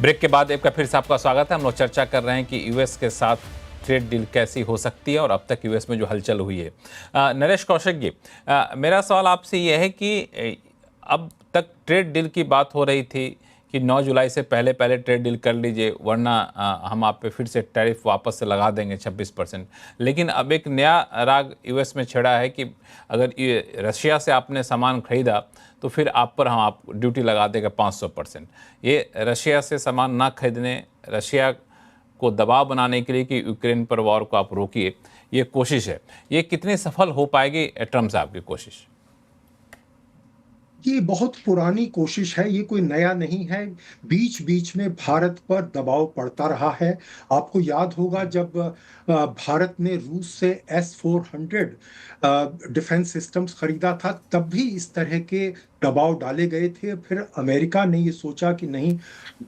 Break के बाद एक बार फिर से आपका स्वागत है। हम लोग चर्चा कर रहे हैं कि यूएस के साथ ट्रेड डील कैसी हो सकती है और अब तक यूएस में जो हलचल हुई है। नरेश कौशिक जी, मेरा सवाल आपसे यह है कि अब तक ट्रेड डील की बात हो रही थी कि 9 जुलाई से पहले पहले ट्रेड डील कर लीजिए, वरना हम आप पे फिर से टैरिफ वापस से लगा देंगे 26%। लेकिन अब एक नया राग यूएस में छिड़ा है कि अगर ये रशिया से आपने सामान खरीदा तो फिर आप पर हम आप ड्यूटी लगा देगा 500%। ये रशिया से सामान ना खरीदने, रशिया को दबाव बनाने के लिए कि यूक्रेन पर वॉर को आप रोकिए, ये कोशिश है। ये कितनी सफल हो पाएगी ट्रम्प साहब की कोशिश? ये बहुत पुरानी कोशिश है, ये कोई नया नहीं है। बीच-बीच में भारत पर दबाव पड़ता रहा है। आपको याद होगा जब भारत ने रूस से S-400 डिफेंस सिस्टम्स खरीदा था, तब भी इस तरह के दबाव डाले गए थे। फिर अमेरिका ने ये सोचा कि नहीं,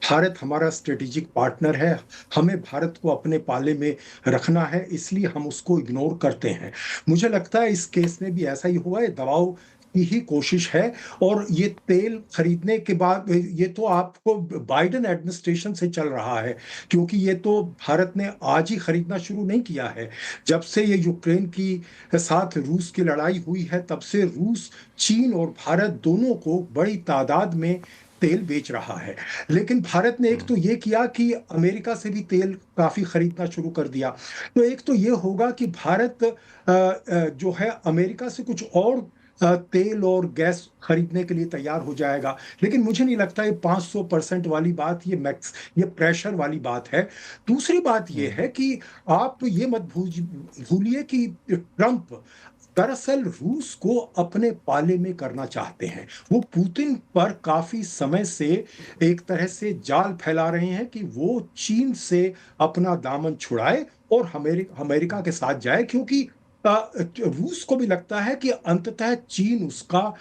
भारत हमारा स्ट्रेटेजिक पार्टनर है, हमें भारत को अपने पाले में रखना है, इसलिए हम उसको इग्नोर करते हैं। मुझे लगता है इस केस में भी ऐसा ही हुआ है, दबाव की ही कोशिश है। और ये तेल खरीदने के बाद ये तो आपको बाइडेन एडमिनिस्ट्रेशन से चल रहा है, क्योंकि ये तो भारत ने आज ही खरीदना शुरू नहीं किया है। जब से ये यूक्रेन की साथ रूस की लड़ाई हुई है, तब से रूस, चीन और भारत दोनों को बड़ी तादाद में तेल बेच रहा है। लेकिन भारत ने एक तो ये किया कि अमेरिका से भी तेल काफी खरीदना शुरू कर दिया। तो एक तो ये होगा कि भारत जो है अमेरिका से कुछ और तेल और गैस खरीदने के लिए तैयार हो जाएगा। लेकिन मुझे नहीं लगता ये 500% वाली बात, ये प्रेशर वाली बात है। दूसरी बात ये है कि आप ये मत भूलिए कि ट्रंप दरअसल रूस को अपने पाले में करना चाहते हैं। वो पुतिन पर काफी समय से एक तरह से जाल फैला रहे हैं कि वो चीन से अपना दामन छुड़ाए और अमेरिका के साथ जाए, क्योंकि रूस को भी लगता है कि अंततः चीन उसका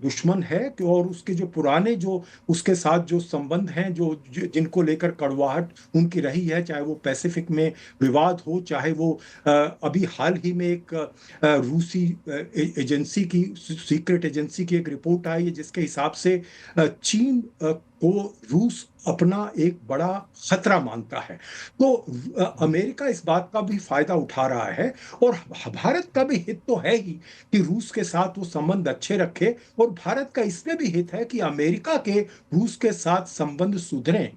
दुश्मन है। और उसके जो पुराने जो उसके साथ जो संबंध हैं, जिनको लेकर कड़वाहट उनकी रही है, चाहे वो पैसिफिक में विवाद हो, चाहे वो अभी हाल ही में एक रूसी एजेंसी की, सीक्रेट एजेंसी की एक रिपोर्ट आई है जिसके हिसाब से चीन को रूस अपना एक बड़ा खतरा मानता है। तो अमेरिका इस बात का भी फायदा उठा रहा है। और भारत का भी हित तो है ही कि रूस के साथ वो संबंध अच्छे रखे, और भारत का इसमें भी हित है कि अमेरिका के रूस के साथ संबंध सुधरें,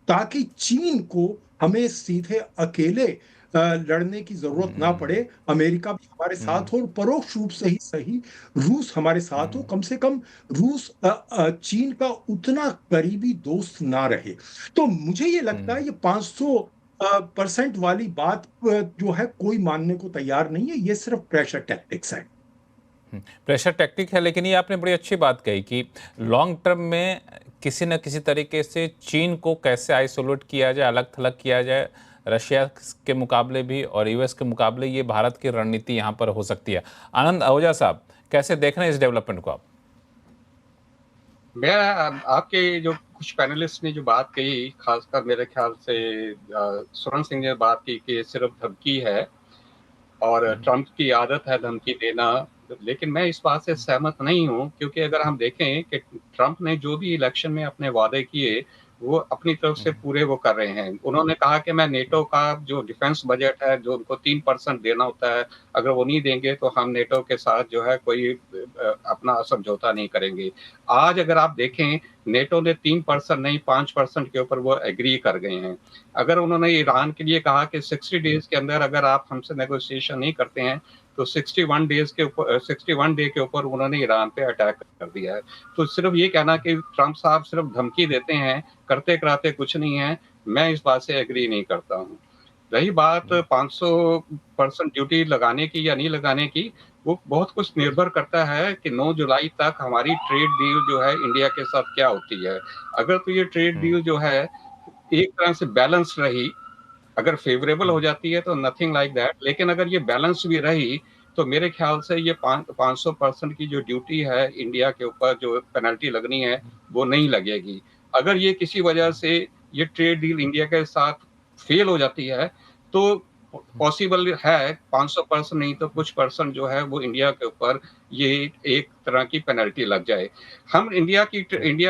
ताकि चीन को हमें सीधे अकेले लड़ने की जरूरत ना पड़े। अमेरिका भी हमारे साथ हो, और परोक्ष रूप से ही सही रूस हमारे साथ हो। कम से कम रूस चीन का उतना करीबी दोस्त ना रहे। तो मुझे ये लगता है ये 500% वाली बात जो है कोई मानने को तैयार नहीं है। ये सिर्फ प्रेशर टैक्टिक्स है। प्रेशर टैक्टिक है, लेकिन ये आपने बड़ी अच्छी बात कही कि लॉन्ग टर्म में किसी न किसी तरीके से चीन को कैसे आइसोलेट किया जाए, अलग थलग किया जाए, रशिया के मुकाबले भी और यूएस के मुकाबले, ये भारत की रणनीति यहाँ पर हो सकती है। आनंद आहूजा साहब, कैसे देख रहे हैं इस डेवलपमेंट को आप? मैं आपके जो कुछ पैनलिस्ट ने जो बात कही, खासकर मेरे ख्याल से स्वर्ण सिंह ने बात की कि सिर्फ धमकी है और ट्रंप की आदत है धमकी देना। लेकिन मैं इस बात से सहमत नहीं हूं, क्योंकि अगर हम देखें कि ट्रंप ने जो भी इलेक्शन में अपने वादे किए, वो अपनी तरफ से पूरे वो कर रहे हैं। उन्होंने कहा कि मैं नेटो का जो डिफेंस बजट है, जो उनको 3% देना होता है, अगर वो नहीं देंगे तो हम नेटो के साथ जो है कोई अपना समझौता नहीं करेंगे। आज अगर आप देखें, नेटो ने 3% नहीं 5% के ऊपर वो एग्री कर गए हैं। अगर उन्होंने ईरान के लिए कहा कि 60 डेज के अंदर अगर आप हमसे नेगोशिएशन नहीं करते हैं, तो 61 डे के ऊपर उन्होंने ईरान पे अटैक कर दिया है। तो सिर्फ ये कहना कि ट्रंप साहब सिर्फ धमकी देते हैं, करते कराते कुछ नहीं है, मैं इस बात से एग्री नहीं करता हूँ। रही बात 500% ड्यूटी लगाने की या नहीं लगाने की, वो बहुत कुछ निर्भर करता है कि 9 जुलाई तक हमारी ट्रेड डील जो है इंडिया के साथ क्या होती है। अगर तो ये ट्रेड डील जो है एक तरह से बैलेंस रही, अगर फेवरेबल हो जाती है तो नथिंग लाइक दैट, लेकिन अगर ये बैलेंस भी रही तो मेरे ख्याल से ये 500% की जो ड्यूटी है इंडिया के ऊपर जो पेनल्टी लगनी है वो नहीं लगेगी। अगर ये किसी वजह से ये ट्रेड डील इंडिया के साथ फेल हो जाती है, तो पॉसिबल है 500% नहीं तो कुछ परसेंट जो है वो इंडिया के ऊपर ये एक तरह की पेनल्टी लग जाए। हम इंडिया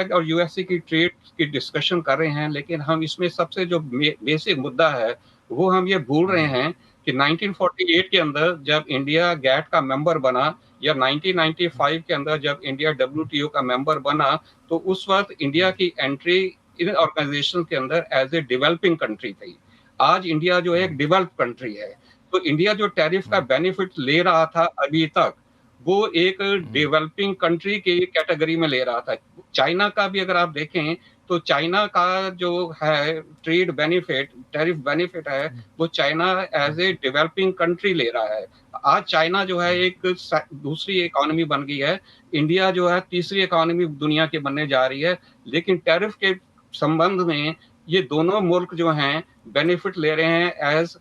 और यूएसए की ट्रेड की डिस्कशन कर रहे हैं, लेकिन हम इसमें सबसे जो बेसिक मुद्दा है वो हम ये भूल रहे हैं कि 1948 के अंदर जब इंडिया गैट का मेंबर बना या 1995 के अंदर जब इंडिया डब्ल्यूटीओ का मेंबर बना, तो उस वक्त इंडिया की एंट्री इन ऑर्गेनाइजेशन के अंदर एज ए डेवलपिंग कंट्री थी। आज इंडिया जो है एक डेवलप्ड कंट्री है, तो इंडिया जो टैरिफ का बेनिफिट ले रहा था अभी तक, वो एक डेवलपिंग कंट्री की कैटेगरी में ले रहा था। चाइना का भी अगर आप देखें तो चाइना का जो है ट्रेड बेनिफिट, टैरिफ बेनिफिट है, वो China as a developing country ले रहा है। आज चाइना जो है एक दूसरी इकोनॉमी बन गई है, इंडिया जो है तीसरी इकोनॉमी दुनिया की बनने जा रही है, लेकिन टैरिफ के संबंध में ये दोनों मुल्क जो हैं बेनिफिट ले रहे हैं एज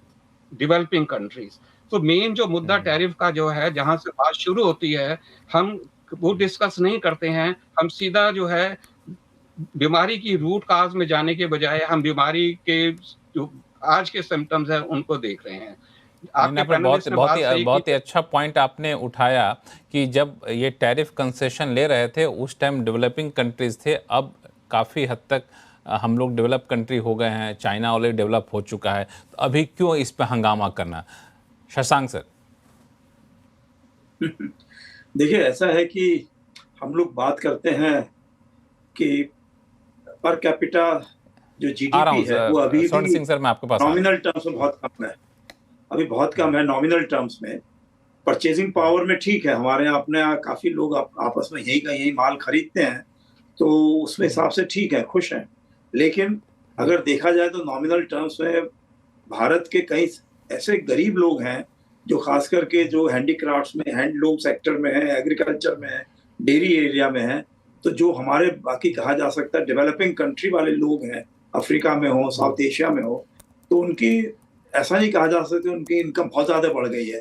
डेवलपिंग कंट्रीज। तो मेन जो मुद्दा टैरिफ का जो है, जहां से बात शुरू होती है, हम वो डिस्कस नहीं करते हैं। हम सीधा जो है बीमारी की रूट काज में जाने के बजाय हम बीमारी के जो आज के सिम्टम्स हैं उनको देख रहे हैं। आपने बहुत ही अच्छा पॉइंट आपने उठाया कि जब ये टैरिफ कंसेशन ले रहे थे उस टाइम डेवलपिंग कंट्रीज थे, अब काफ़ी हद तक हम लोग डेवलप कंट्री हो गए हैं, चाइना ऑलरेडी डेवलप हो चुका है, तो अभी क्यों इस पे हंगामा करना? शशांक सर। देखिए, ऐसा है कि हम लोग बात करते हैं कि पर कैपिटा जो जीडीपी है वो अभी स्वर्ण सिंह सर, मैं आपके पास नॉमिनल टर्म्स में बहुत कम है, अभी बहुत कम है नॉमिनल टर्म्स में। परचेजिंग पावर में ठीक है, हमारे यहाँ अपने यहाँ काफी लोग आपस में यही माल खरीदते हैं, तो उसमें हिसाब से ठीक है, खुश हैं। लेकिन अगर देखा जाए तो नॉमिनल टर्म्स में भारत के कई ऐसे गरीब लोग हैं जो खास करके जो हैंडीक्राफ्ट्स में, हैंडलूम सेक्टर में है, एग्रीकल्चर में है, डेयरी एरिया में है, तो जो हमारे बाकी कहा जा सकता है डेवलपिंग कंट्री वाले लोग हैं, अफ्रीका में हो, साउथ एशिया में हो, तो उनकी ऐसा नहीं कहा जा सकता उनकी इनकम बहुत ज्यादा बढ़ गई है।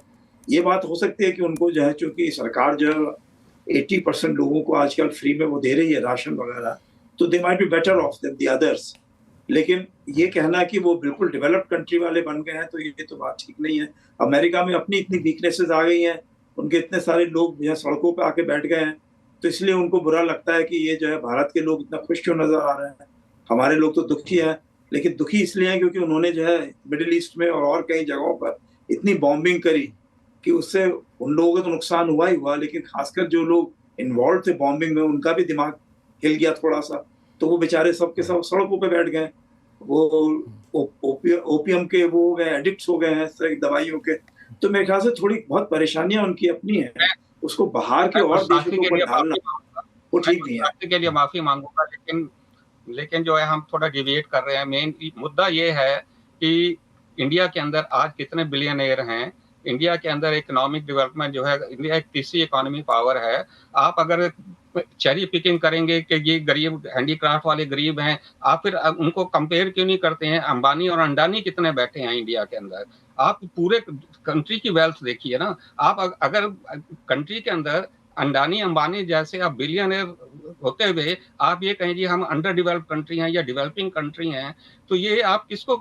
ये बात हो सकती है कि उनको जो है, चूंकि सरकार जो 80% लोगों को आजकल फ्री में वो दे रही है राशन वगैरह, तो they might be better off than the others. लेकिन ये कहना कि वो बिल्कुल डेवलप्ड कंट्री वाले बन गए हैं, तो ये तो बात ठीक नहीं है। अमेरिका में अपनी इतनी वीकनेसेस आ गई हैं, उनके इतने सारे लोग यहाँ सड़कों पे आके बैठ गए हैं, तो इसलिए उनको बुरा लगता है कि ये जो है भारत के लोग इतना खुश क्यों नजर आ रहे हैं, हमारे लोग तो दुखी हैं। लेकिन दुखी इसलिए हैं क्योंकि उन्होंने जो है मिडिल ईस्ट में और कई जगहों पर इतनी बॉम्बिंग करी कि उससे उन लोगों का तो नुकसान हुआ ही हुआ, लेकिन खासकर जो लोग इन्वॉल्व थे बॉम्बिंग में उनका भी दिमाग हिल गया थोड़ा सा, तो वो बेचारे सबके सब सड़कों पे बैठ गए, वो ओपियम के वो हो गए, एडिक्ट्स हो गए हैं इस तरह की दवाइयों के। तो मेरे ख्याल से थोड़ी बहुत परेशानियां उनकी अपनी है, उसको बाहर के और देशों के ऊपर डालना वो ठीक नहीं है। के लिए माफी मांगूंगा, लेकिन जो है हम थोड़ा डिबेट कर रहे हैं। मेन मुद्दा ये है कि इंडिया के अंदर आज कितने बिलियनर हैं, इंडिया के अंदर इकोनॉमिक डेवलपमेंट जो है, इंडिया एक तीसरी इकोनॉमी पावर है। आप अगर चेरी पिकिंग करेंगे कि ये गरीब हैंडीक्राफ्ट वाले गरीब हैं, आप फिर उनको कंपेयर क्यों नहीं करते हैं? अंबानी और अंडानी कितने बैठे हैं इंडिया के अंदर, आप पूरे कंट्री की वेल्थ देखिए ना। आप अगर कंट्री के अंदर अंडानी अंबानी जैसे आप बिलियनर होते हुए आप ये कहें जी हम अंडर डेवलप्ड कंट्री हैं या डेवलपिंग कंट्री हैं, तो ये आप किसको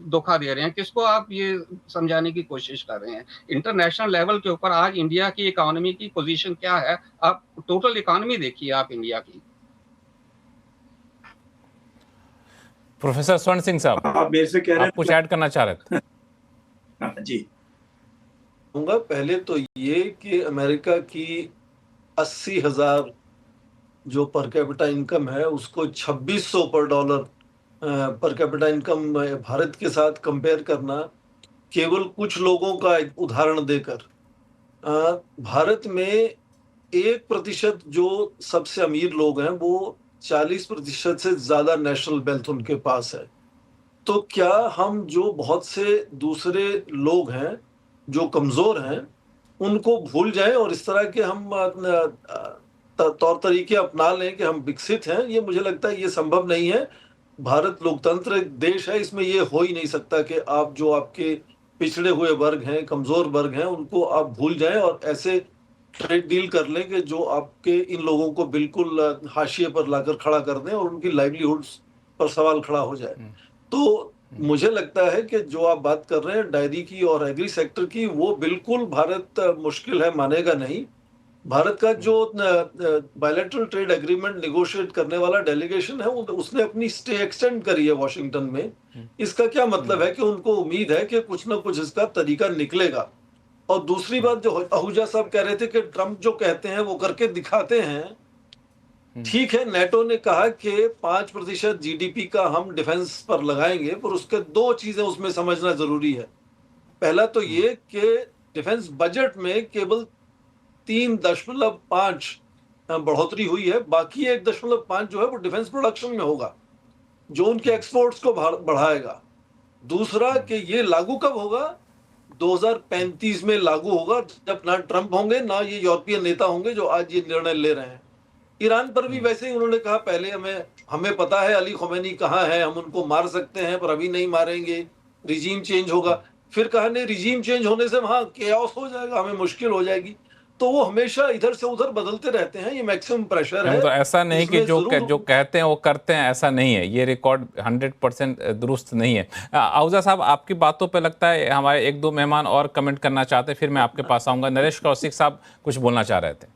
धोखा दे रहे हैं, किसको आप ये समझाने की कोशिश कर रहे हैं? इंटरनेशनल लेवल के ऊपर आज इंडिया की इकोनॉमी की पोजीशन क्या है? आप टोटल इकोनॉमी देखिए आप इंडिया की। प्रोफेसर स्वर्ण सिंह साहब, आप मेरे से कह रहे हैं, आप कुछ ऐड करना चाह रहे थे? जी। पहले तो ये कि अमेरिका की 80,000 जो पर कैपिटा इनकम है उसको 2600 पर dollar per capita income Bharat के साथ कंपेयर करना केवल कुछ लोगों का उदाहरण देकर, भारत में 1% जो सबसे अमीर लोग हैं वो 40% से ज्यादा नेशनल वेल्थ उनके पास है। तो क्या हम जो बहुत से दूसरे लोग हैं जो कमजोर हैं उनको भूल जाएं और इस तरह के हम तौर तरीके अपना लें कि हम विकसित हैं? ये मुझे लगता है ये संभव नहीं है। भारत लोकतंत्र देश है, इसमें ये हो ही नहीं सकता कि आप जो आपके पिछड़े हुए वर्ग हैं, कमजोर वर्ग हैं, उनको आप भूल जाएं और ऐसे ट्रेड डील कर लें कि जो आपके इन लोगों को बिल्कुल हाशिए पर लाकर खड़ा कर दें और उनकी लाइवलीहुड्स पर सवाल खड़ा हो जाए। तो मुझे लगता है कि जो आप बात कर रहे हैं डायरी की और एग्री सेक्टर की, वो बिल्कुल भारत मुश्किल है मानेगा नहीं। भारत का जो बायलैटरल ट्रेड एग्रीमेंट नेगोशिएट करने वाला डेलीगेशन है, उसने अपनी स्टे एक्सटेंड करी है वॉशिंगटन में। इसका क्या मतलब है कि उनको उम्मीद है कि कुछ ना कुछ इसका तरीका निकलेगा। और दूसरी बात जो आहूजा साहब कह रहे थे कि ट्रंप जो कहते हैं वो करके दिखाते हैं। ठीक है, नेटो ने कहा कि 5% जीडीपी का हम डिफेंस पर लगाएंगे, पर उसके दो चीजें उसमें समझना जरूरी है। पहला तो ये कि डिफेंस बजट में केवल 3.5 बढ़ोतरी हुई है, बाकी 1.5 जो है वो डिफेंस प्रोडक्शन में होगा, जो उनके एक्सपोर्ट्स को बढ़ाएगा। दूसरा कि ये लागू कब होगा? 2035 में लागू होगा, जब ना ट्रंप होंगे ना ये यूरोपियन नेता होंगे जो आज ये निर्णय ले रहे हैं। ईरान पर भी वैसे ही उन्होंने कहा, पहले हमें पता है अली ख़ुमैनी कहाँ है, हम उनको मार सकते हैं पर अभी नहीं मारेंगे, रिजीम चेंज होगा। फिर कहा नहीं, रिजीम चेंज होने से वहां केओस हो जाएगा, हमें मुश्किल हो जाएगी। तो वो हमेशा इधर से उधर बदलते रहते हैं, ये मैक्सिमम प्रेशर है। तो ऐसा नहीं कि इसमें जो जरूर जो कहते हैं वो करते हैं, ऐसा नहीं है। ये रिकॉर्ड 100% दुरुस्त नहीं है। आहूजा साहब, आपकी बातों पे लगता है हमारे एक दो मेहमान और कमेंट करना चाहते हैं, फिर मैं आपके पास आऊंगा। नरेश कौशिक साहब कुछ बोलना चाह रहे थे।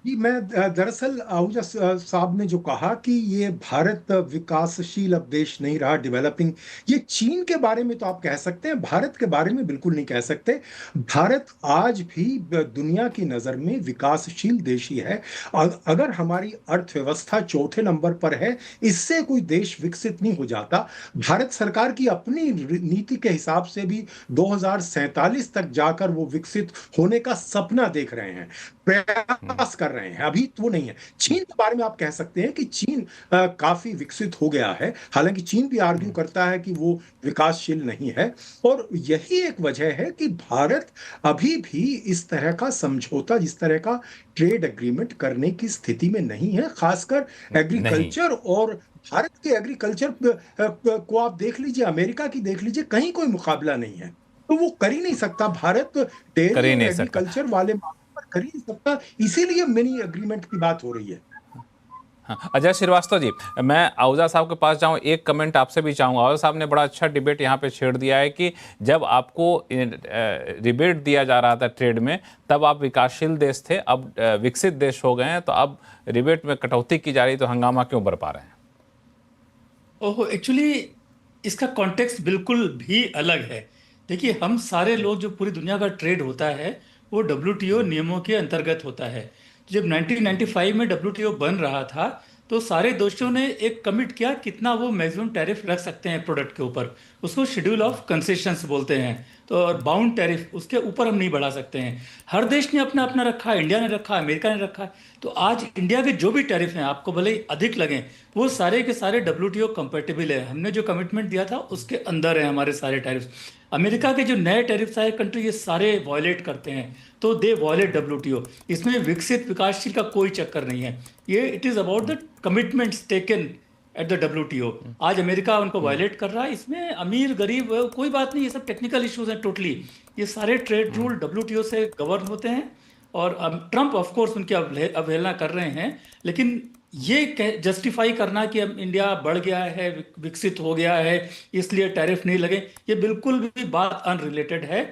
जी, मैं दरअसल आहूजा साहब ने जो कहा कि ये भारत विकासशील अब देश नहीं रहा, डेवलपिंग, ये चीन के बारे में तो आप कह सकते हैं, भारत के बारे में बिल्कुल नहीं कह सकते। भारत आज भी दुनिया की नजर में विकासशील देश ही है। अगर हमारी अर्थव्यवस्था चौथे नंबर पर है, इससे कोई देश विकसित नहीं हो जाता। भारत सरकार की अपनी नीति के हिसाब से भी 2047 तक जाकर वो विकसित होने का सपना देख रहे हैं, प्रयास कर रहे हैं, अभी तो वो नहीं है। चीन के बारे में आप कह सकते हैं कि चीन काफी विकसित हो गया है, हालांकि चीन भी आर्ग्यू करता है कि वो विकासशील नहीं है। और यही एक वजह है कि भारत अभी भी इस तरह का समझौता, जिस तरह का ट्रेड एग्रीमेंट करने की स्थिति में नहीं है। खासकर नहीं। एग्रीकल्चर और भारत के एग्रीकल्चर को आप देख लीजिए, अमेरिका की देख लीजिए, कहीं कोई मुकाबला नहीं है। तो वो कर ही नहीं सकता, भारत कर डेयरी ही और नहीं सकता। एग्रीकल्चर वाले पर कर ही नहीं सकता। इसीलिए मिनी एग्रीमेंट की बात हो रही है। हाँ, अजय श्रीवास्तव जी, मैं आहूजा साहब के पास जाऊं, एक कमेंट आपसे भी चाहूंगा। आहूजा साहब ने बड़ा अच्छा डिबेट यहाँ पे छेड़ दिया है कि जब आपको रिबेट दिया जा रहा था ट्रेड में, तब आप विकासशील देश थे, अब विकसित देश हो गए हैं, तो अब रिबेट में कटौती की जा रही, तो हंगामा क्यों बरपा रहे हैं? ओहो, एक्चुअली इसका कॉन्टेक्स्ट बिल्कुल भी अलग है। देखिए, हम सारे लोग, जो पूरी दुनिया का ट्रेड होता है वो डब्ल्यूटीओ नियमों के अंतर्गत होता है। जब 1995 में डब्ल्यूटीओ बन रहा था तो सारे देशों ने एक कमिट किया कितना वो मैक्सिमम टैरिफ रख सकते हैं प्रोडक्ट के ऊपर। उसको शेड्यूल ऑफ कंसेशंस बोलते हैं। तो और बाउंड टैरिफ, उसके ऊपर हम नहीं बढ़ा सकते हैं। हर देश ने अपना अपना रखा है, इंडिया ने रखा, अमेरिका ने रखा। तो आज इंडिया के जो भी टैरिफ हैं, आपको भले ही अधिक लगें, वो सारे के सारे डब्ल्यूटीओ कंपेटेबल है। हमने जो कमिटमेंट दिया था उसके अंदर है हमारे सारे टैरिफ। अमेरिका के जो नए टैरिफ आए कंट्री, ये सारे वॉयलेट करते हैं, तो दे वॉयलेट डब्ल्यूटीओ। इसमें विकसित विकासशील का कोई चक्कर नहीं है। ये it is about the commitments taken at the WTO. आज अमेरिका उनको वायलेट कर रहा है। इसमें अमीर गरीब कोई बात नहीं, ये सब टेक्निकल इश्यूज हैं टोटली। ये सारे ट्रेड रूल डब्ल्यूटीओ से गवर्न होते हैं। और ट्रंप ऑफ कोर्स उनकी अवहेलना कर रहे हैं, लेकिन ये जस्टिफाई करना कि अब इंडिया बढ़ गया है, विकसित हो गया है, इसलिए टैरिफ नहीं लगे, ये बिल्कुल भी बात अनरिलेटेड है।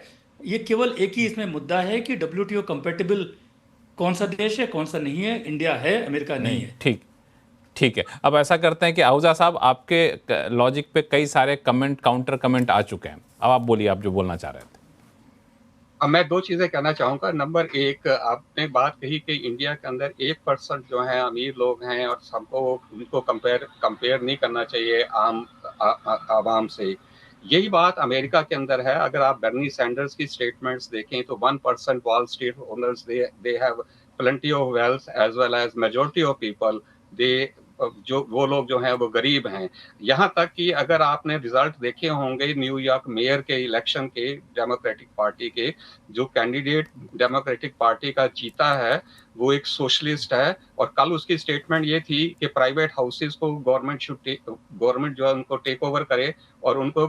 ये केवल एक ही इसमें मुद्दा है कि डब्ल्यूटीओ कंपेटेबल कौन सा देश है, कौन सा नहीं है। इंडिया है, अमेरिका नहीं है। ठीक ठीक है। अब ऐसा करते हैं कि आहूजा साहब, आपके लॉजिक पे कई सारे कमेंट, काउंटर कमेंट आ चुके हैं। अब आप बोलिए, आप जो बोलना चाह रहे थे। अब मैं दो चीजें कहना चाहूंगा। नंबर एक, आपने बात कही कि इंडिया के अंदर 1% जो है अमीर लोग हैं और सबको उनको कंपेयर नहीं करना चाहिए आवाम से। यही बात अमेरिका के अंदर है। अगर आप बर्नी सैंडर्स की स्टेटमेंट्स देखें तो 1% Wall Street owners, they have plenty of wealth as well as majority of people, they जो वो लोग जो हैं वो गरीब हैं। यहाँ तक कि अगर आपने रिजल्ट देखे होंगे न्यूयॉर्क मेयर के इलेक्शन के, डेमोक्रेटिक पार्टी के, जो कैंडिडेट डेमोक्रेटिक पार्टी का जीता है वो एक सोशलिस्ट है। और कल उसकी स्टेटमेंट ये थी कि प्राइवेट हाउसेस को गवर्नमेंट जो है उनको टेक ओवर करे और उनको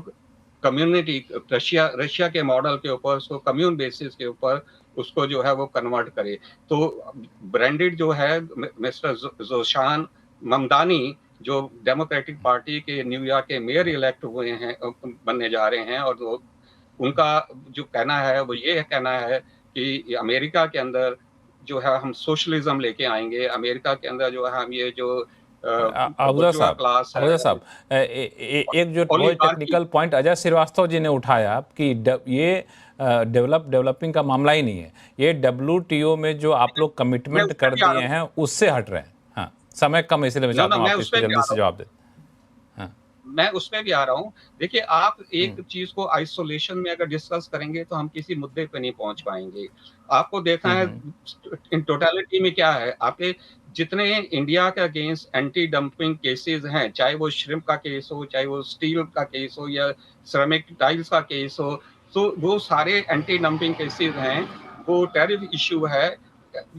कम्युनिटी, रशिया के मॉडल के ऊपर, उसको कम्यून बेसिस के ऊपर उसको जो है वो कन्वर्ट करे। तो ब्रांडेड जो है मिस्टर जोशान ममदानी, जो डेमोक्रेटिक पार्टी के न्यूयॉर्क के मेयर इलेक्ट हुए हैं, बनने जा रहे हैं, और उनका जो कहना है वो ये कहना है कि अमेरिका के अंदर जो है हम सोशलिज्म लेके आएंगे, अमेरिका के अंदर जो है हम ये जो अफजल क्लास है, साहब एक जो बहुत टेक्निकल पॉइंट अजय श्रीवास्तव जी ने उठाया कि ये डेवलपिंग का मामला ही नहीं है, ये WTO में जो आप लोग कमिटमेंट कर दिए हैं उससे हट रहे हैं। हाँ, समय कम है इसलिए मैं चाहता हूँ आप इसको जल्दी से जवाब दें। मैं उसमें भी आ रहा हूँ। देखिए, आप एक चीज को आइसोलेशन में अगर डिस्कस करेंगे तो हम किसी मुद्दे पे नहीं पहुंच पाएंगे। आपको देखना है इन टोटलिटी में क्या है। आपके जितने इंडिया के अगेंस्ट एंटी डंपिंग केसेस हैं, चाहे वो श्रिम्प का केस हो, चाहे वो स्टील का केस हो या सिरेमिक टाइल्स का केस हो, तो वो सारे एंटी डंपिंग केसेस हैं। वो टैरिफ इश्यू है।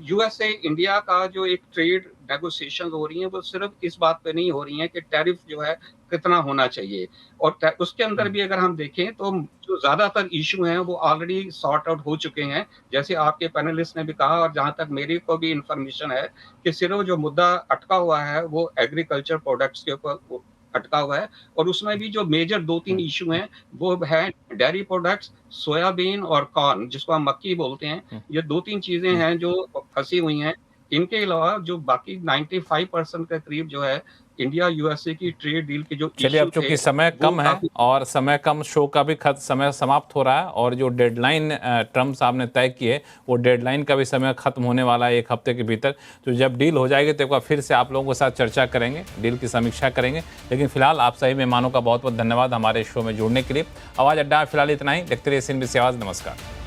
यूएसए इंडिया का जो एक ट्रेड नेगोशिएशन हो रही है वो सिर्फ इस बात पे नहीं हो रही है कि टैरिफ जो है कितना होना चाहिए, और उसके अंदर भी अगर हम देखें तो जो ज्यादातर इशू हैं वो ऑलरेडी सॉर्ट आउट हो चुके हैं, जैसे आपके पैनलिस्ट ने भी कहा। और जहां तक मेरी को भी इंफॉर्मेशन है कि सिर्फ जो मुद्दा अटका हुआ है वो एग्रीकल्चर प्रोडक्ट्स के ऊपर अटका हुआ है, और उसमें भी जो मेजर 2-3 इशू हैं वो है डेयरी प्रोडक्ट्स, सोयाबीन और कॉर्न, जिसको हम मक्की बोलते हैं। ये 2-3 चीजें हैं जो फंसी हुई हैं। इनके अलावा जो बाकी 95% के करीब जो है इंडिया यूएसए की ट्रेड डील के जो चलिए, अब चूंकि समय कम है और समय कम, शो का भी समय समाप्त हो रहा है, और जो डेडलाइन ट्रम्प साहब ने तय की है वो डेडलाइन का भी समय खत्म होने वाला है 1 हफ्ते के भीतर। तो जब डील हो जाएगी तो एक बार फिर से आप लोगों के साथ चर्चा करेंगे, डील की समीक्षा करेंगे। लेकिन फिलहाल आप सभी मेहमानों का बहुत बहुत धन्यवाद हमारे शो में जुड़ने के लिए। आवाज़ अड्डा फिलहाल इतना ही। देखते रहिए CNBC आवाज़। नमस्कार।